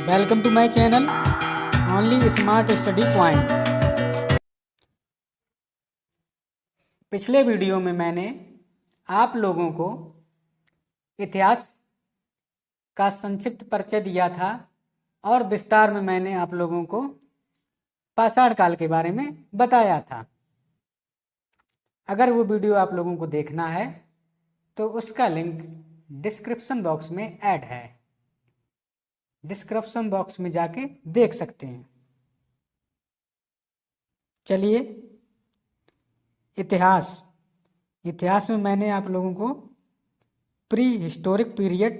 Welcome to my channel only smart study point. पिछले video में मैंने आप लोगों को इतिहास का संक्षिप्त परिचय दिया था और विस्तार में मैंने आप लोगों को पाषाण काल के बारे में बताया था। अगर वो वीडियो आप लोगों को देखना है तो उसका लिंक डिस्क्रिप्शन बॉक्स में ऐड है, डिस्क्रिप्शन बॉक्स में जाके देख सकते हैं। चलिए, इतिहास में मैंने आप लोगों को प्री हिस्टोरिक पीरियड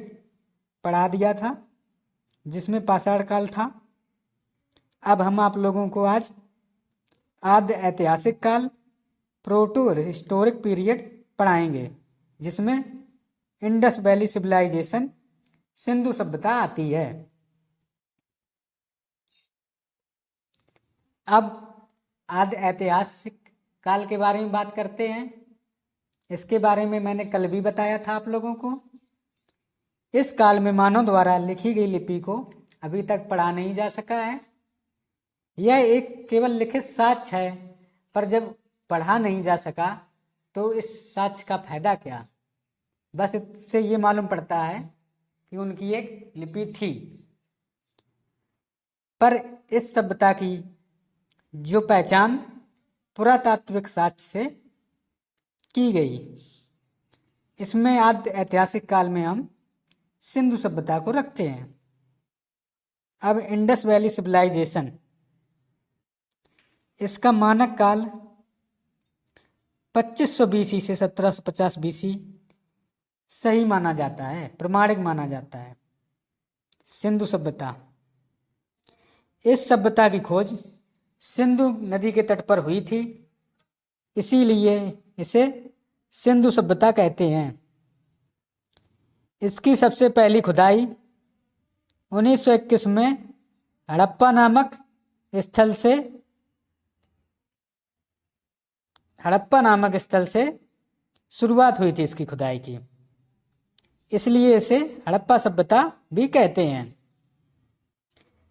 पढ़ा दिया था जिसमें पाषाण काल था। अब हम आप लोगों को आज आद्य ऐतिहासिक काल प्रोटो हिस्टोरिक पीरियड पढ़ाएंगे जिसमें इंडस वैली सिविलाइजेशन सिंधु सभ्यता आती है। अब आद्य ऐतिहासिक काल के बारे में बात करते हैं। इसके बारे में मैंने कल भी बताया था आप लोगों को। इस काल में मानव द्वारा लिखी गई लिपि को अभी तक पढ़ा नहीं जा सका है। यह एक केवल लिखित साक्ष्य है, पर जब पढ़ा नहीं जा सका तो इस साक्ष्य का फायदा क्या। बस इससे ये मालूम पड़ता है कि उनकी एक लिपि थी, पर इस सभ्यता की जो पहचान पुरातात्विक साक्ष्य से की गई। इसमें आद्य ऐतिहासिक काल में हम सिंधु सभ्यता को रखते हैं। अब इंडस वैली सिविलाइजेशन, इसका मानक काल 2500 बीसी से 1750 बीसी सही माना जाता है, प्रमाणिक माना जाता है। सिंधु सभ्यता, इस सभ्यता की खोज सिंधु नदी के तट पर हुई थी, इसीलिए इसे सिंधु सभ्यता कहते हैं। इसकी सबसे पहली खुदाई 1921 में हड़प्पा नामक स्थल से शुरुआत हुई थी इसकी खुदाई की, इसलिए इसे हड़प्पा सभ्यता भी कहते हैं।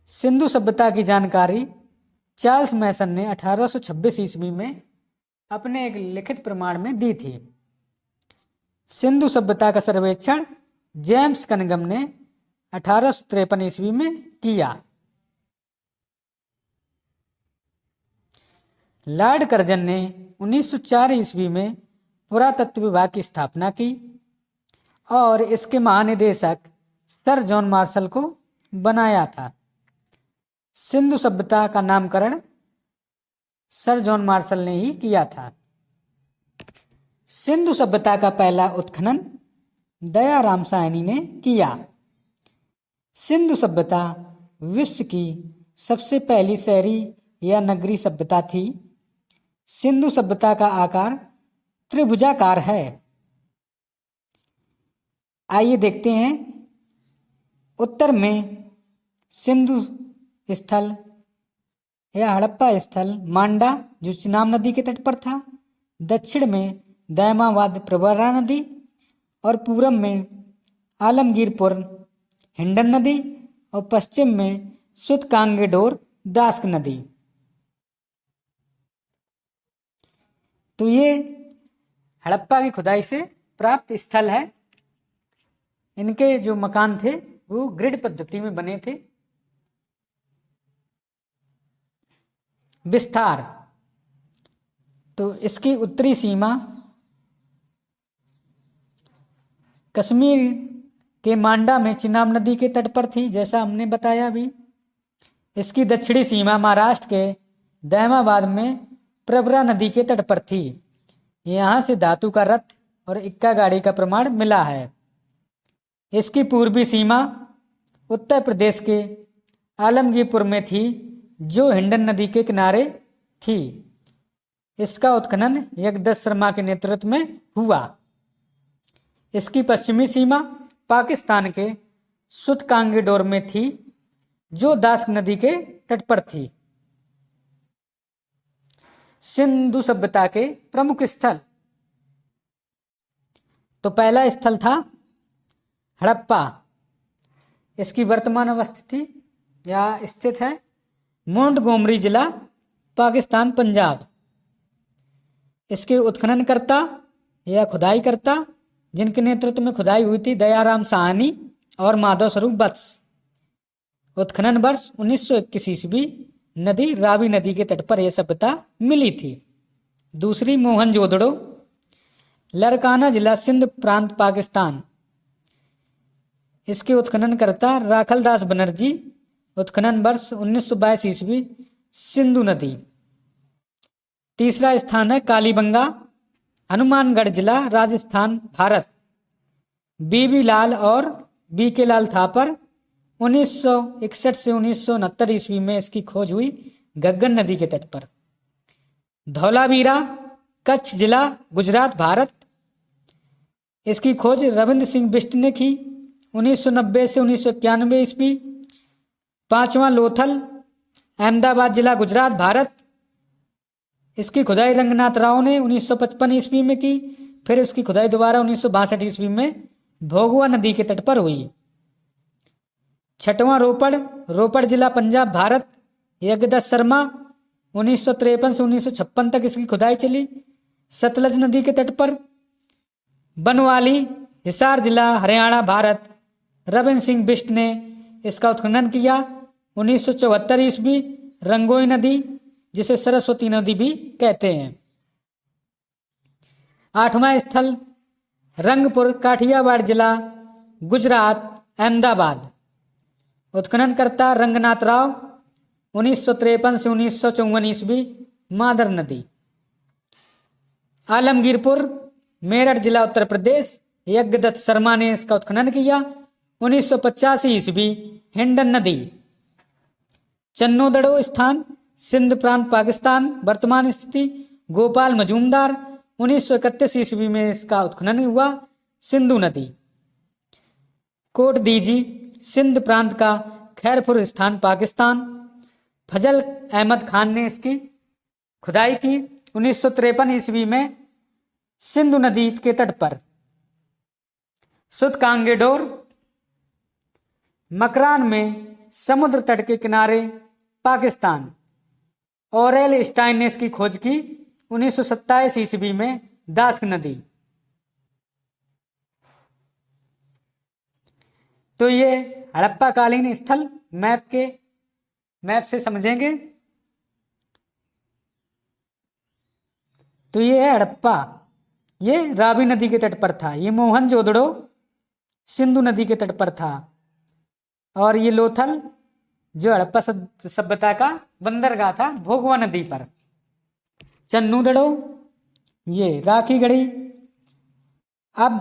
सिंधु सभ्यता की जानकारी चार्ल्स मैसन ने 1826 ईस्वी में अपने एक लिखित प्रमाण में दी थी। सिंधु सभ्यता का सर्वेक्षण जेम्स कनिंघम ने 1853 ईस्वी में किया। लॉर्ड कर्जन ने 1904 ईस्वी में पुरातत्व विभाग की स्थापना की और इसके महानिदेशक सर जॉन मार्शल को बनाया था। सिंधु सभ्यता का नामकरण सर जॉन मार्शल ने ही किया था। सिंधु सभ्यता का पहला उत्खनन दयाराम साहनी ने किया। सिंधु सभ्यता विश्व की सबसे पहली शहरी या नगरीय सभ्यता थी। सिंधु सभ्यता का आकार त्रिभुजाकार है। आइए देखते हैं। उत्तर में सिंधु स्थल या हड़प्पा स्थल मांडा जो चिनाब नदी के तट पर था, दक्षिण में दायमाबाद प्रवरा नदी और पूरब में आलमगीरपुर हिंडन नदी और पश्चिम में सुतकांगेडोर दास्क नदी। तो ये हड़प्पा की खुदाई से प्राप्त स्थल है। इनके जो मकान थे वो ग्रिड पद्धति में बने थे। विस्तार, तो इसकी उत्तरी सीमा कश्मीर के मांडा में चिनाब नदी के तट पर थी, जैसा हमने बताया अभी। इसकी दक्षिणी सीमा महाराष्ट्र के दायमाबाद में प्रवरा नदी के तट पर थी। यहाँ से धातु का रथ और इक्का गाड़ी का प्रमाण मिला है। इसकी पूर्वी सीमा उत्तर प्रदेश के आलमगीरपुर में थी जो हिंडन नदी के किनारे थी। इसका उत्खनन यज्ञदत्त शर्मा के नेतृत्व में हुआ। इसकी पश्चिमी सीमा पाकिस्तान के सुतकांगेडोर में थी जो दास्क नदी के तट पर थी। सिंधु सभ्यता के प्रमुख स्थल, तो पहला स्थल था हड़प्पा। इसकी वर्तमान अवस्थिति या स्थित है मोंटगोमरी जिला, पाकिस्तान, पंजाब। इसके उत्खननकर्ता या खुदाईकर्ता जिनके नेतृत्व में खुदाई हुई थी दयाराम साहनी और माधव स्वरूप वत्स। उत्खनन वर्ष 1921 ईस्वी। नदी रावी नदी के तट पर यह सभ्यता मिली थी। दूसरी मोहनजोदड़ो, लरकाना जिला, सिंध प्रांत, पाकिस्तान। इसके उत्खननकर्ता राखलदास बनर्जी। उत्खनन वर्ष 1922 ईस्वी, सिंधु नदी। तीसरा स्थान है कालीबंगा, हनुमानगढ़ जिला, राजस्थान, भारत। बीबी लाल और बीके लाल थापर 1961 से 1969 ईस्वी में इसकी खोज हुई गग्गन नदी के तट पर। धौलावीरा, कच्छ जिला, गुजरात, भारत। इसकी खोज रविंद्र सिंह बिष्ट ने की 1990 से 1991 ईस्वी। पांचवा लोथल, अहमदाबाद जिला, गुजरात, भारत। इसकी खुदाई रंगनाथ राव ने 1955 ईस्वी में की। फिर इसकी खुदाई दोबारा 1962 ईस्वी में भोगवा नदी के तट पर हुई। छठवां रोपड़, रोपड़ जिला, पंजाब, भारत। यज्ञदत्त शर्मा 1953 से 1956 तक इसकी खुदाई चली, सतलज नदी के तट पर। बनवाली, हिसार जिला, हरियाणा, भारत। रविंद्र सिंह बिष्ट ने इसका उत्खनन किया 1974 ईस्वी। रंगोई नदी, जिसे सरस्वती नदी भी कहते हैं। आठवां स्थल रंगपुर, काठियावाड़ जिला, गुजरात, अहमदाबाद। उत्खननकर्ता रंगनाथ राव 1953 से 1954 ईस्वी, मादर नदी। आलमगीरपुर, मेरठ जिला, उत्तर प्रदेश। यज्ञदत्त शर्मा ने इसका उत्खनन किया 1985 ईस्वी, हिंडन नदी। चन्नोदड़ो स्थान, सिंध प्रांत, पाकिस्तान। वर्तमान स्थिति गोपाल मजूमदार 1931 ईस्वी में इसका उत्खनन हुआ, सिंधु नदी। कोट दीजी, सिंध प्रांत का खैरपुर स्थान, पाकिस्तान। फजल अहमद खान ने इसकी खुदाई की 1953 ईस्वी में, सिंधु नदी के तट पर। सुतकांगेडोर, मकरान में, समुद्र तट के किनारे, पाकिस्तान। ऑरेल स्टाइन ने इसकी खोज की 1927 ईस्वी में, दास्क नदी। तो ये हड़प्पा कालीन स्थल मैप से समझेंगे। तो ये है हड़प्पा, ये रावी नदी के तट पर था। ये मोहनजोदड़ो सिंधु नदी के तट पर था। और ये लोथल जो हड़प्पा सभ्यता का बंदरगाह था, भोगवा नदी पर। चन्नूदड़ो, ये राखीगढ़ी। अब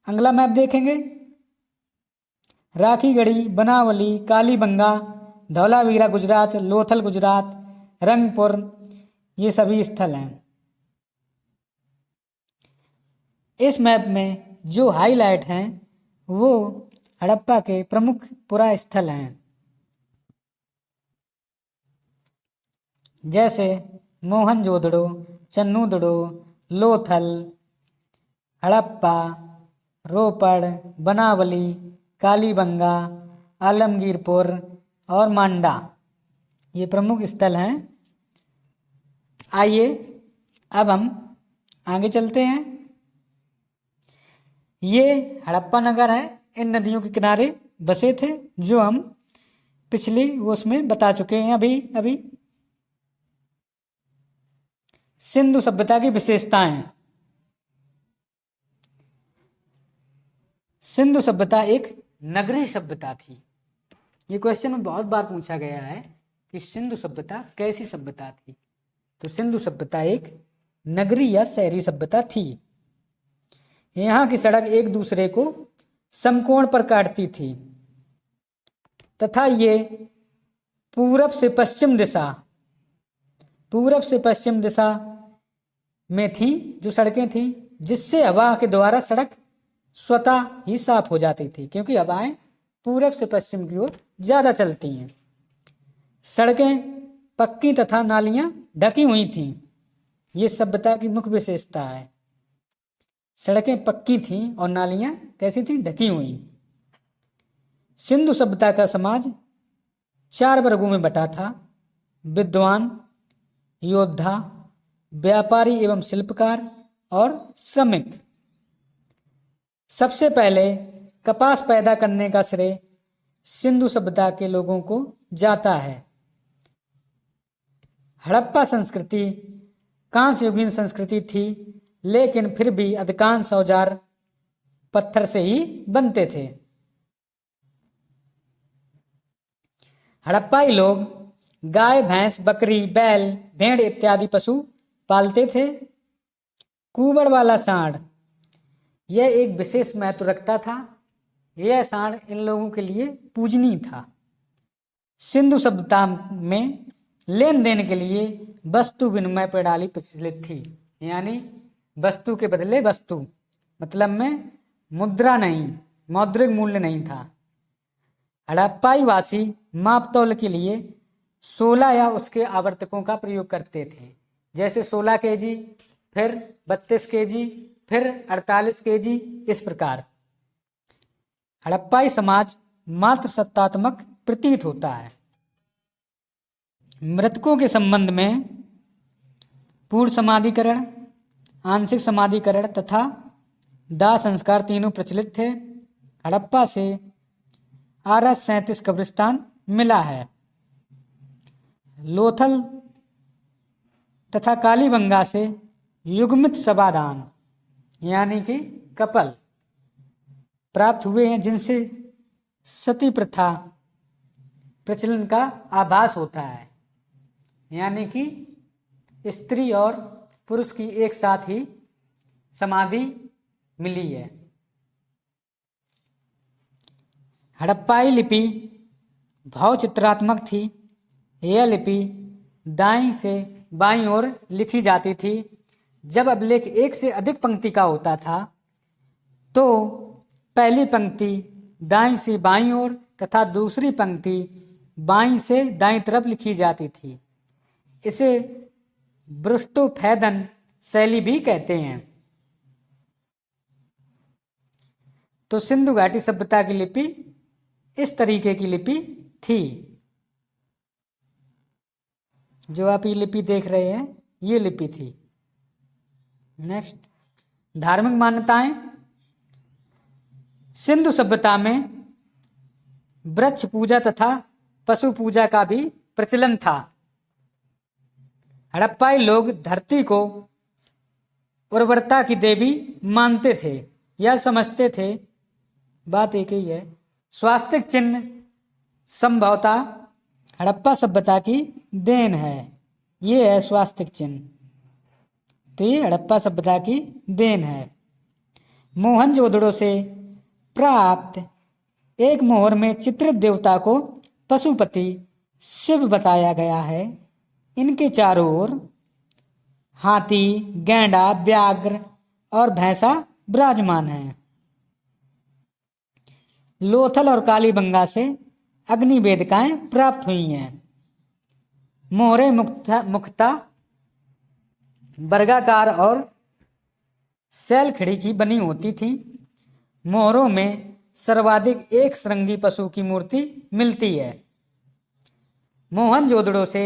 अगला मैप देखेंगे। राखीगढ़ी, बनावली, कालीबंगा, धौलावीरा, गुजरात। लोथल, गुजरात। रंगपुर, ये सभी स्थल हैं। इस मैप में जो हाईलाइट हैं वो हड़प्पा के प्रमुख पुरा स्थल हैं, जैसे मोहनजोदड़ो, चन्नूदड़ो, लोथल, हड़प्पा, रोपड़, बनावली, कालीबंगा, आलमगीरपुर और मांडा, ये प्रमुख स्थल हैं। आइए अब हम आगे चलते हैं। ये हड़प्पा नगर है, इन नदियों के किनारे बसे थे, जो हम पिछली उसमें बता चुके हैं अभी। सिंधु सभ्यता की विशेषताएं। सिंधु सभ्यता एक नगरीय सभ्यता थी। ये क्वेश्चन में बहुत बार पूछा गया है कि सिंधु सभ्यता कैसी सभ्यता थी। तो सिंधु सभ्यता एक नगरीय या शहरी सभ्यता थी। यहाँ की सड़क एक दूसरे को समकोण पर काटती थी तथा ये पूरब से पश्चिम दिशा में थी जो सड़कें थी, जिससे हवा के द्वारा सड़क स्वतः ही साफ हो जाती थी, क्योंकि हवाएं पूरब से पश्चिम की ओर ज्यादा चलती हैं। सड़कें पक्की तथा नालियां ढकी हुई थीं। ये सभ्यता की मुख्य विशेषता है। सड़कें पक्की थीं और नालियां कैसी थीं? ढकी हुई। सिंधु सभ्यता का समाज 4 वर्गों में बटा था: विद्वान, योद्धा, व्यापारी एवं शिल्पकार और श्रमिक। सबसे पहले कपास पैदा करने का श्रेय सिंधु सभ्यता के लोगों को जाता है। हड़प्पा संस्कृति कांस्य युगीन संस्कृति थी, लेकिन फिर भी अधिकांश औजार पत्थर से ही बनते थे। हड़प्पाई लोग गाय, भैंस, बकरी, बैल, भेड़ इत्यादि पशु पालते थे। कुबड़ वाला सांड यह एक विशेष महत्व रखता था। यह सांड इन लोगों के लिए पूजनीय था। सिंधु सभ्यता में लेन देन के लिए वस्तु विनिमय प्रणाली प्रचलित थी, यानी वस्तु के बदले वस्तु, मतलब में मुद्रा नहीं, मौद्रिक मूल्य नहीं था। हड़प्पाई वासी मापतौल के लिए 16 या उसके आवर्तकों का प्रयोग करते थे, जैसे 16 केजी, फिर 32 केजी, फिर 48 केजी, इस प्रकार। हड़प्पाई समाज मात्र सत्तात्मक प्रतीत होता है। मृतकों के संबंध में पूर्ण समाधिकरण, आंशिक समाधिकरण तथा दाह संस्कार तीनों प्रचलित थे। हड़प्पा से RS-37 कब्रिस्तान मिला है। लोथल तथा कालीबंगा से युग्मित शवाधान यानी कि कपल प्राप्त हुए हैं, जिनसे सती प्रथा प्रचलन का आभास होता है, यानी कि स्त्री और पुरुष की एक साथ ही समाधि मिली है। हड़प्पाई लिपि भावचित्रात्मक थी। यह लिपि दाईं से बाईं ओर लिखी जाती थी। जब अभिलेख एक से अधिक पंक्ति का होता था तो पहली पंक्ति दाईं से बाईं ओर तथा दूसरी पंक्ति बाईं से दाईं तरफ लिखी जाती थी। इसे ब्रुस्टोफैदन शैली भी कहते हैं। तो सिंधु घाटी सभ्यता की लिपि इस तरीके की लिपि थी। जो आप ये लिपि देख रहे हैं, ये लिपि थी। नेक्स्ट, धार्मिक मान्यताएं। सिंधु सभ्यता में वृक्ष पूजा तथा पशु पूजा का भी प्रचलन था। हड़प्पाई लोग धरती को उर्वरता की देवी मानते थे। यह समझते थे, बात एक ही है, स्वास्तिक चिन्ह संभवतः हड़प्पा सभ्यता की देन है। ये है स्वास्तिक चिन्ह, तो ये हड़प्पा सभ्यता की देन है। मोहनजोदड़ो से प्राप्त एक मोहर में चित्रित देवता को पशुपति शिव बताया गया है। इनके चारों ओर हाथी, गैंडा, व्याघ्र और भैंसा विराजमान है। लोथल और कालीबंगा से अग्नि वेदिकाएं प्राप्त हुई हैं। मोहरें मुख्यतः वर्गाकार और शैलखड़ी की बनी होती थी। मोहरों में सर्वाधिक एक श्रृंगी पशु की मूर्ति मिलती है। मोहनजोदड़ो से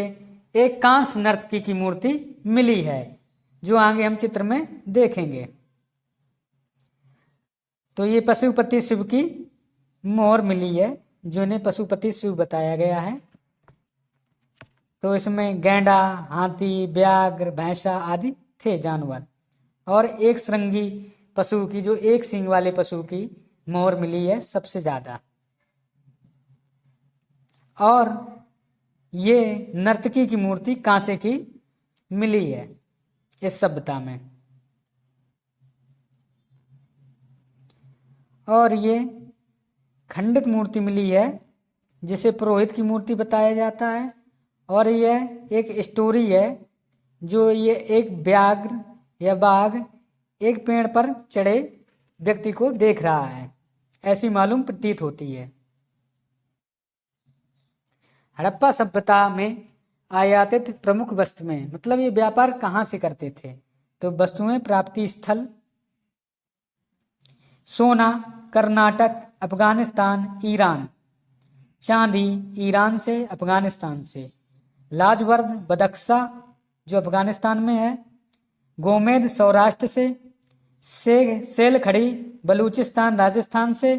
एक कांस्य नर्तकी की मूर्ति मिली है, जो आगे हम चित्र में देखेंगे। तो ये पशुपति शिव की मोहर मिली है, जिन्हें पशुपति शिव बताया गया है। तो इसमें गैंडा, हाथी, व्याघ्र, भैंसा आदि थे जानवर, और एक श्रृंगी पशु की, जो एक सींग वाले पशु की मोहर मिली है सबसे ज्यादा। और ये नर्तकी की मूर्ति कांसे की मिली है इस सभ्यता में। और ये खंडित मूर्ति मिली है, जिसे पुरोहित की मूर्ति बताया जाता है। और यह एक स्टोरी है, जो ये एक व्याघ्र या बाघ एक पेड़ पर चढ़े व्यक्ति को देख रहा है, ऐसी मालूम प्रतीत होती है। हड़प्पा सभ्यता में आयातित प्रमुख वस्तुएं, मतलब ये व्यापार कहाँ से करते थे, तो वस्तुएं प्राप्ति स्थल सोना, कर्नाटक, अफगानिस्तान, ईरान। चांदी ईरान से, अफगानिस्तान से, लाजवर्द बदख्शा जो अफगानिस्तान में है, गोमेद सौराष्ट्र से, सेल खड़ी बलूचिस्तान राजस्थान से,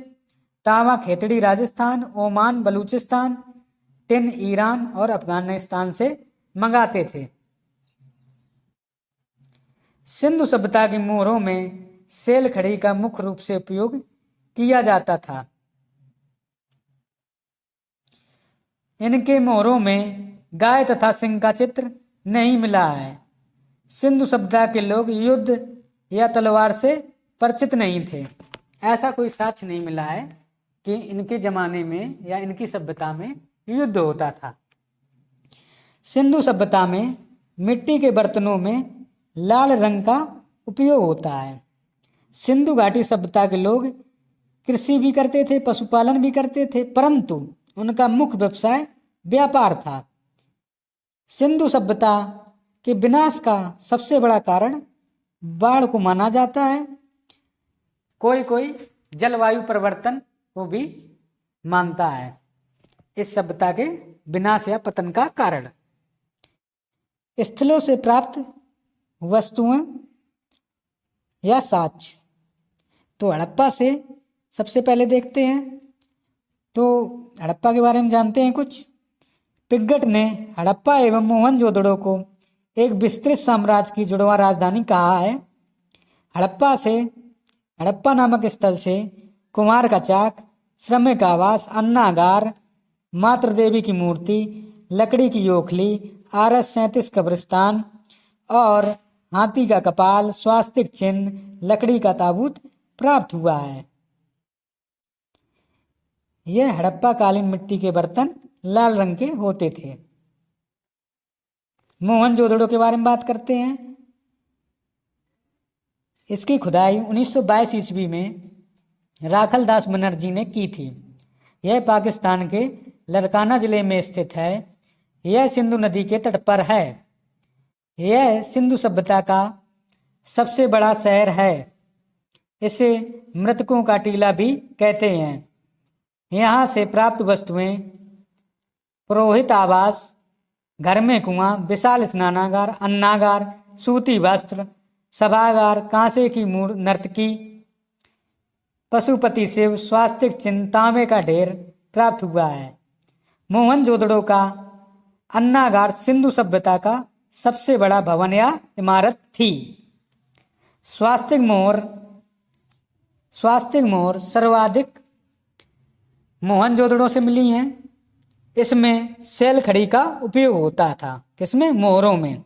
तांबा Khetri Rajasthan, Oman Balochistan, tin Iran और अफगानिस्तान से मंगाते थे। सिंधु सभ्यता की मोहरों में सेल खड़ी का मुख्य रूप से उपयोग किया जाता था। इनके मोहरों में गाय तथा सिंह का चित्र नहीं मिला है। सिंधु सभ्यता के लोग युद्ध या तलवार से परिचित नहीं थे। ऐसा कोई साक्ष्य नहीं मिला है कि इनके जमाने में या इनकी सभ्यता में युद्ध होता था। सिंधु सभ्यता में मिट्टी के बर्तनों में लाल रंग का उपयोग होता है। सिंधु घाटी सभ्यता के लोग कृषि भी करते थे, पशुपालन भी करते थे, परंतु उनका मुख्य व्यवसाय व्यापार था। सिंधु सभ्यता के विनाश का सबसे बड़ा कारण बाढ़ को माना जाता है। कोई कोई जलवायु परिवर्तन को भी मानता है इस सभ्यता के विनाश या पतन का कारण। स्थलों से प्राप्त वस्तुएं या साक्ष्य, तो हड़प्पा से सबसे पहले देखते हैं। तो हड़प्पा के बारे में जानते हैं कुछ। पिगट ने हड़प्पा एवं मोहनजोदड़ो को एक विस्तृत साम्राज्य की जुड़वा राजधानी कहा है। हड़प्पा नामक स्थल से कुमार का चाक, श्रमिक आवास, अन्नागार, मातृ देवी की मूर्ति, लकड़ी की ओखली, RS-37 कब्रिस्तान और हाथी का कपाल, स्वास्तिक चिन्ह, लकड़ी का ताबूत प्राप्त हुआ है। यह हड़प्पा कालीन मिट्टी के बर्तन लाल रंग के होते थे। मोहनजोदड़ो के बारे में बात करते हैं। इसकी खुदाई 1922 ईस्वी में राखल दास बनर्जी ने की थी। यह पाकिस्तान के लरकाना जिले में स्थित है। यह सिंधु नदी के तट पर है। यह सिंधु सभ्यता का सबसे बड़ा शहर है। इसे मृतकों का टीला भी कहते हैं। यहाँ से प्राप्त वस्तुएं पुरोहित आवास, घर में कुआं, विशाल स्नानागार, अन्नागार, सूती वस्त्र, सभागार, कांसे की नर्तकी, पशुपति शिव, स्वास्तिक चिन्ह, तांबे का ढेर प्राप्त हुआ है। मोहनजोदड़ो का अन्नागार सिंधु सभ्यता का सबसे बड़ा भवन या इमारत थी। स्वास्तिक मोहर सर्वाधिक मोहनजोदड़ो से मिली हैं। इसमें सेल खड़ी का उपयोग होता था। किसमें? मोहरों में।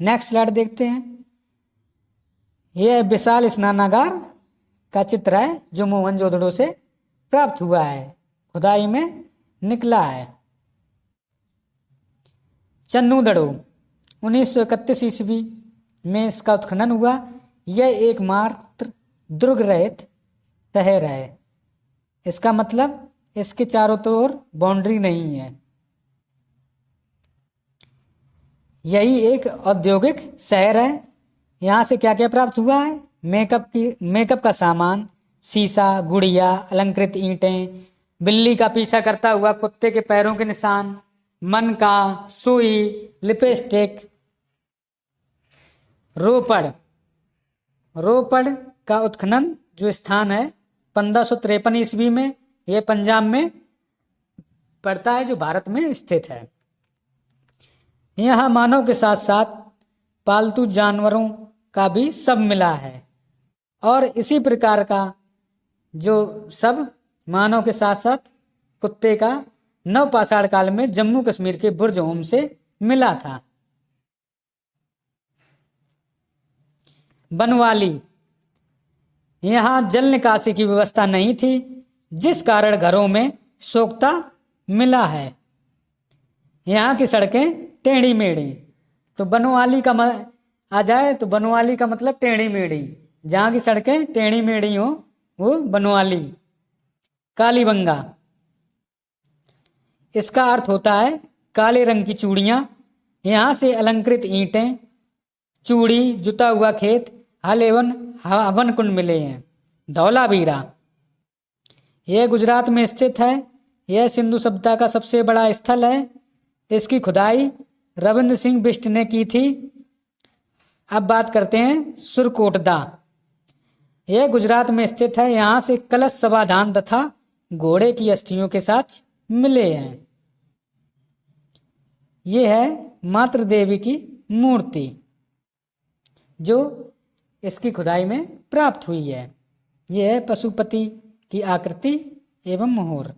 नेक्स्ट स्लाइड देखते हैं। यह विशाल स्नानागार का चित्र है जो मोहनजोदड़ो से प्राप्त हुआ है, खुदाई में निकला है। चन्नूदड़ो 1931 ईस्वी में इसका उत्खनन हुआ। यह एकमात्र दुर्ग रहित शहर है। इसका मतलब इसके चारों तरफ बाउंड्री नहीं है। यही एक औद्योगिक शहर है। यहाँ से क्या क्या प्राप्त हुआ है? मेकअप का सामान, शीशा, गुड़िया, अलंकृत ईंटें, बिल्ली का पीछा करता हुआ कुत्ते के पैरों के निशान, मन का, सुई, लिपस्टिक। रोपड़ का उत्खनन जो स्थान है 1553 ईस्वी में, यह पंजाब में पड़ता है जो भारत में स्थित है। यहाँ मानव के साथ साथ पालतू जानवरों का भी सब मिला है और इसी प्रकार का जो सब मानव के साथ साथ कुत्ते का नवपाषाण काल में जम्मू कश्मीर के बुर्ज होम से मिला था। बनवाली, यहाँ जल निकासी की व्यवस्था नहीं थी जिस कारण घरों में सोखता मिला है। यहाँ की सड़कें टेढ़ी मेढ़ी। तो बनवाली का आ जाए तो बनवाली का मतलब टेढ़ी मेढ़ी, जहाँ की सड़कें टेढ़ी मेढ़ी हो वो बनवाली। कालीबंगा, इसका अर्थ होता है काले रंग की चूड़ियाँ। यहाँ से अलंकृत ईंटें, चूड़ी, जुता हुआ खेत, हल एवं हवन कुंड मिले हैं। धौलावीरा, यह गुजरात में स्थित है। यह सिंधु सभ्यता का सबसे बड़ा स्थल है। इसकी खुदाई रविंद्र सिंह बिष्ट ने की थी। अब बात करते हैं सुरकोटदा। यह गुजरात में स्थित है। यहाँ से कलश समाधान तथा घोड़े की अस्थियों के साथ मिले हैं। यह है मातृ देवी की मूर्ति जो इसकी खुदाई में प्राप्त हुई है। यह है पशुपति की आकृति एवं मोहर।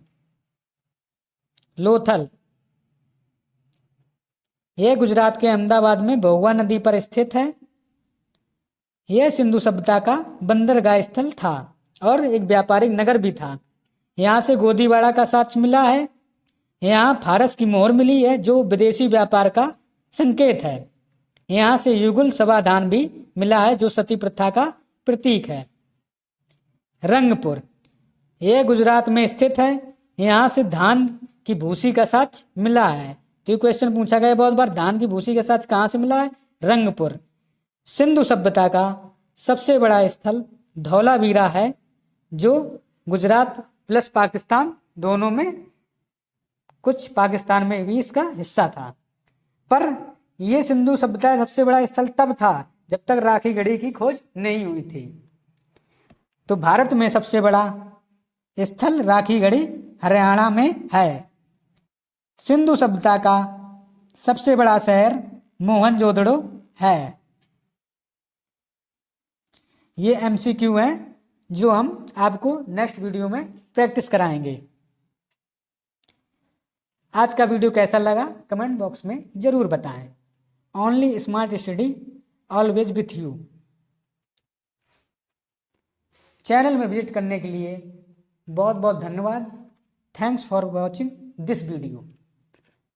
लोथल, यह गुजरात के अहमदाबाद में भोगवा नदी पर स्थित है। यह सिंधु सभ्यता का बंदरगाह स्थल था और एक व्यापारिक नगर भी था। यहाँ से गोदीवाड़ा का साक्ष्य मिला है। यहाँ फारस की मोहर मिली है जो विदेशी व्यापार का संकेत है। यहाँ से युगल समाधान भी मिला है जो सती प्रथा का प्रतीक है। रंगपुर, यह गुजरात में स्थित है। यहाँ से धान की भूसी का साक्ष्य मिला है। तो ये क्वेश्चन पूछा गया बहुत बार, धान की भूसी का साक्ष्य कहाँ से मिला है? रंगपुर। सिंधु सभ्यता का सबसे बड़ा स्थल धौलावीरा है जो गुजरात प्लस पाकिस्तान दोनों में, कुछ पाकिस्तान में भी इसका हिस्सा था। पर यह सिंधु सभ्यता का सबसे बड़ा स्थल तब था जब तक राखी गढ़ी की खोज नहीं हुई थी। तो भारत में सबसे बड़ा स्थल राखी गढ़ी हरियाणा में है। सिंधु सभ्यता का सबसे बड़ा शहर मोहनजोदड़ो है। ये MCQ है जो हम आपको नेक्स्ट वीडियो में प्रैक्टिस कराएंगे। आज का वीडियो कैसा लगा कमेंट बॉक्स में जरूर बताएं। Only smart study always with you. Channel में विजिट करने के लिए बहुत बहुत धन्यवाद। Thanks for watching this video.